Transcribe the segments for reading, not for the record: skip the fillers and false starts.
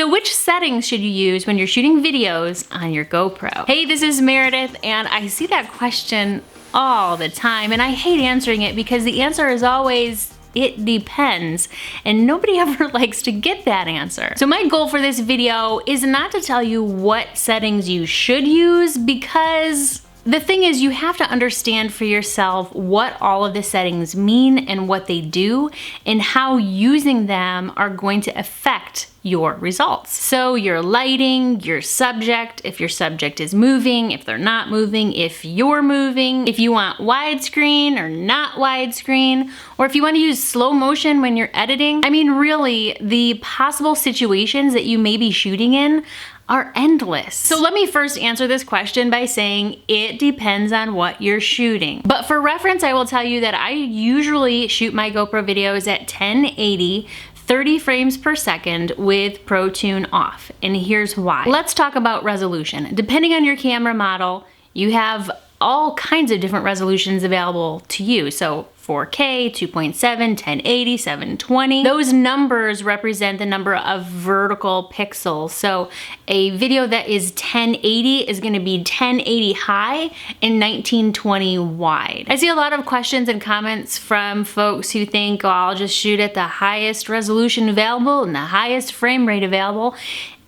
So which settings should you use when you're shooting videos on your GoPro? Hey, this is Meredith, and I see that question all the time, and I hate answering it because the answer is always, it depends, and nobody ever likes to get that answer. So my goal for this video is not to tell you what settings you should use, because the thing is, you have to understand for yourself what all of the settings mean and what they do, and how using them are going to affect your results. So your lighting, your subject, if your subject is moving, if they're not moving, if you're moving, if you want widescreen or not widescreen, or if you want to use slow motion when you're editing. I mean, really, the possible situations that you may be shooting in are endless. So let me first answer this question by saying it depends on what you're shooting. But for reference, I will tell you that I usually shoot my GoPro videos at 1080, 30 frames per second with Pro Tune off, and here's why. Let's talk about resolution. Depending on your camera model, you have all kinds of different resolutions available to you. So 4K, 2.7, 1080, 720. Those numbers represent the number of vertical pixels. So a video that is 1080 is going to be 1080 high and 1920 wide. I see a lot of questions and comments from folks who think, oh, I'll just shoot at the highest resolution available and the highest frame rate available.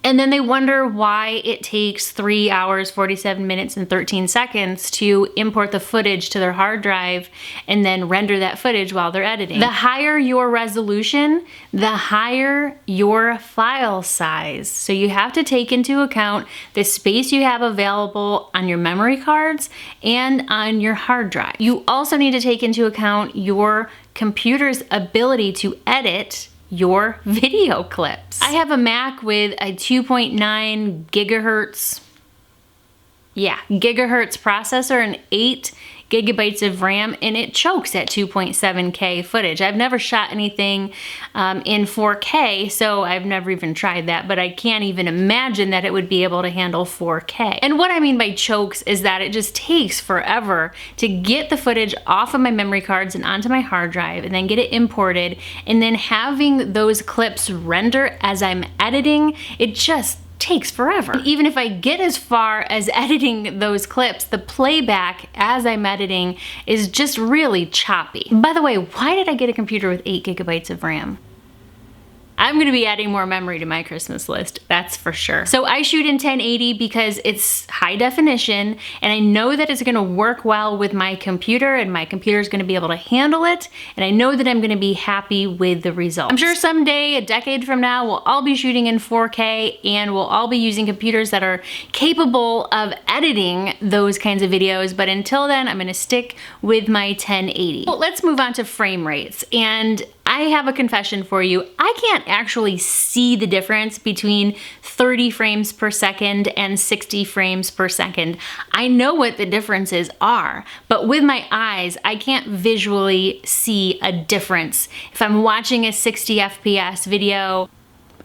And then they wonder why it takes 3 hours, 47 minutes, and 13 seconds to import the footage to their hard drive and then render that footage while they're editing. The higher your resolution, the higher your file size. So you have to take into account the space you have available on your memory cards and on your hard drive. You also need to take into account your computer's ability to edit your video clips. I have a Mac with a 2.9 gigahertz processor and 8 gigabytes of RAM, and it chokes at 2.7K footage. I've never shot anything in 4K, so I've never even tried that, but I can't even imagine that it would be able to handle 4K. And what I mean by chokes is that it just takes forever to get the footage off of my memory cards and onto my hard drive, and then get it imported, and then having those clips render as I'm editing, it just takes forever. And even if I get as far as editing those clips, the playback as I'm editing is just really choppy. By the way, why did I get a computer with 8 gigabytes of RAM? I'm gonna be adding more memory to my Christmas list, that's for sure. So I shoot in 1080 because it's high definition, and I know that it's gonna work well with my computer, and my computer is gonna be able to handle it, and I know that I'm gonna be happy with the results. I'm sure someday, a decade from now, we'll all be shooting in 4K, and we'll all be using computers that are capable of editing those kinds of videos, but until then, I'm gonna stick with my 1080. Well, let's move on to frame rates, and I have a confession for you. I can't actually see the difference between 30 frames per second and 60 frames per second. I know what the differences are, but with my eyes, I can't visually see a difference. If I'm watching a 60 FPS video,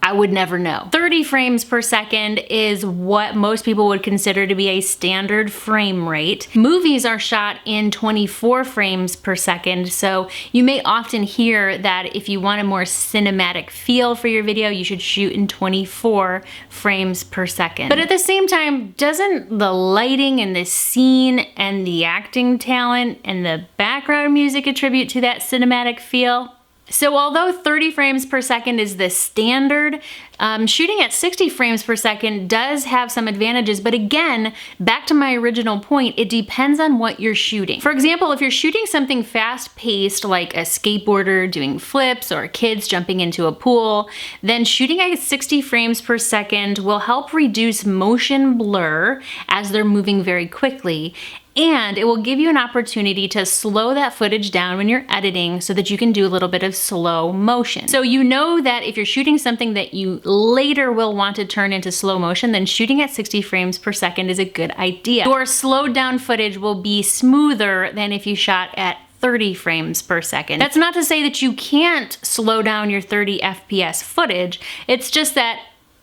I would never know. 30 frames per second is what most people would consider to be a standard frame rate. Movies are shot in 24 frames per second, so you may often hear that if you want a more cinematic feel for your video, you should shoot in 24 frames per second. But at the same time, doesn't the lighting and the scene and the acting talent and the background music attribute to that cinematic feel? So although 30 frames per second is the standard, shooting at 60 frames per second does have some advantages, but again, back to my original point, it depends on what you're shooting. For example, if you're shooting something fast-paced like a skateboarder doing flips or kids jumping into a pool, then shooting at 60 frames per second will help reduce motion blur as they're moving very quickly, and it will give you an opportunity to slow that footage down when you're editing so that you can do a little bit of slow motion. So you know that if you're shooting something that you later will want to turn into slow motion, then shooting at 60 frames per second is a good idea. Your slowed down footage will be smoother than if you shot at 30 frames per second. That's not to say that you can't slow down your 30 FPS footage, it's just that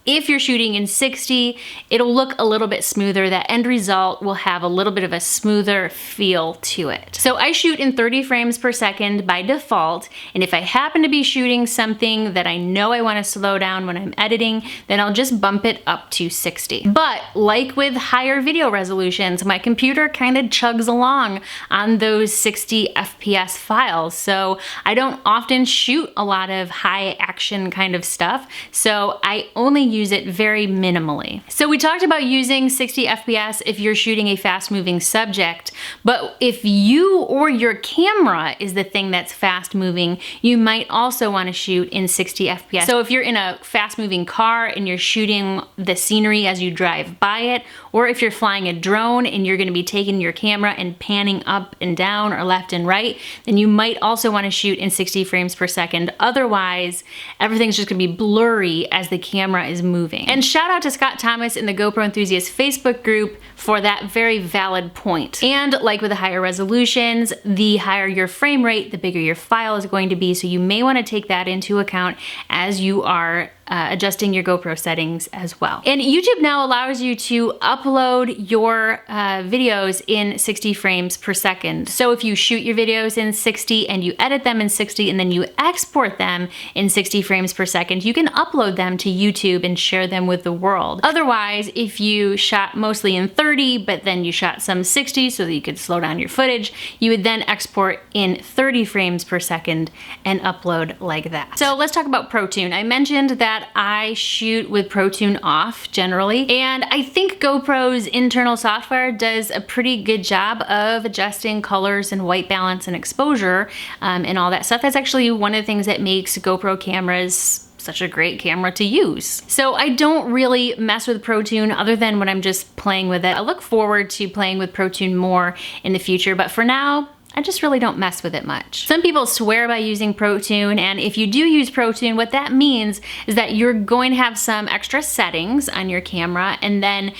if you're shooting in 60, it'll look a little bit smoother. That end result will have a little bit of a smoother feel to it. So I shoot in 30 frames per second by default, and if I happen to be shooting something that I know I want to slow down when I'm editing, then I'll just bump it up to 60. But like with higher video resolutions, my computer kind of chugs along on those 60 FPS files, so I don't often shoot a lot of high action kind of stuff, so I only use it very minimally. So we talked about using 60 FPS if you're shooting a fast moving subject, but if you or your camera is the thing that's fast moving, you might also want to shoot in 60 FPS. So if you're in a fast moving car and you're shooting the scenery as you drive by it, or if you're flying a drone and you're going to be taking your camera and panning up and down or left and right, then you might also want to shoot in 60 frames per second. Otherwise, everything's just going to be blurry as the camera is moving. And shout out to Scott Thomas in the GoPro Enthusiast Facebook group for that very valid point. And like with the higher resolutions, the higher your frame rate, the bigger your file is going to be, so you may want to take that into account as you are adjusting your GoPro settings as well. And YouTube now allows you to upload your videos in 60 frames per second. So if you shoot your videos in 60 and you edit them in 60 and then you export them in 60 frames per second, you can upload them to YouTube and share them with the world. Otherwise, if you shot mostly in 30, but then you shot some 60 so that you could slow down your footage, you would then export in 30 frames per second and upload like that. So let's talk about ProTune. I mentioned that I shoot with ProTune off generally, and I think GoPro's internal software does a pretty good job of adjusting colors and white balance and exposure and all that stuff. That's actually one of the things that makes GoPro cameras such a great camera to use. So I don't really mess with ProTune other than when I'm just playing with it. I look forward to playing with ProTune more in the future, but for now, I just really don't mess with it much. Some people swear by using ProTune, and if you do use ProTune, what that means is that you're going to have some extra settings on your camera, and then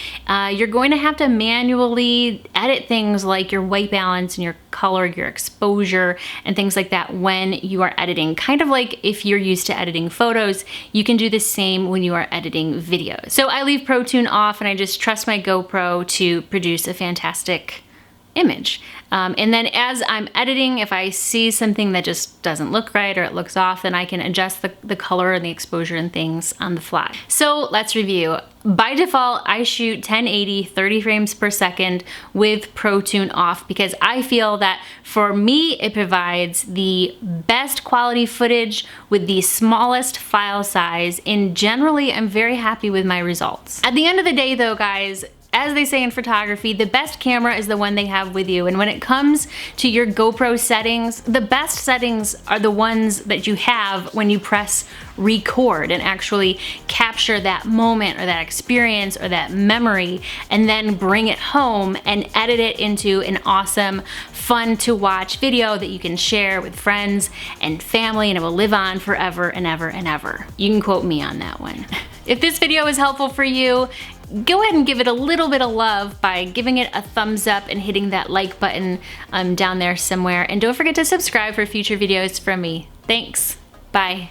you're going to have to manually edit things like your white balance and your color, your exposure, and things like that when you are editing. Kind of like if you're used to editing photos, you can do the same when you are editing videos. So I leave ProTune off and I just trust my GoPro to produce a fantastic image. And then as I'm editing, if I see something that just doesn't look right or it looks off, then I can adjust the color and the exposure and things on the fly. So let's review. By default, I shoot 1080, 30 frames per second with ProTune off because I feel that for me, it provides the best quality footage with the smallest file size, and generally, I'm very happy with my results. At the end of the day though, guys, as they say in photography, the best camera is the one they have with you. And when it comes to your GoPro settings, the best settings are the ones that you have when you press record and actually capture that moment or that experience or that memory, and then bring it home and edit it into an awesome, fun to watch video that you can share with friends and family, and it will live on forever and ever and ever. You can quote me on that one. If this video was helpful for you, go ahead and give it a little bit of love by giving it a thumbs up and hitting that like button down there somewhere. And don't forget to subscribe for future videos from me. Thanks. Bye.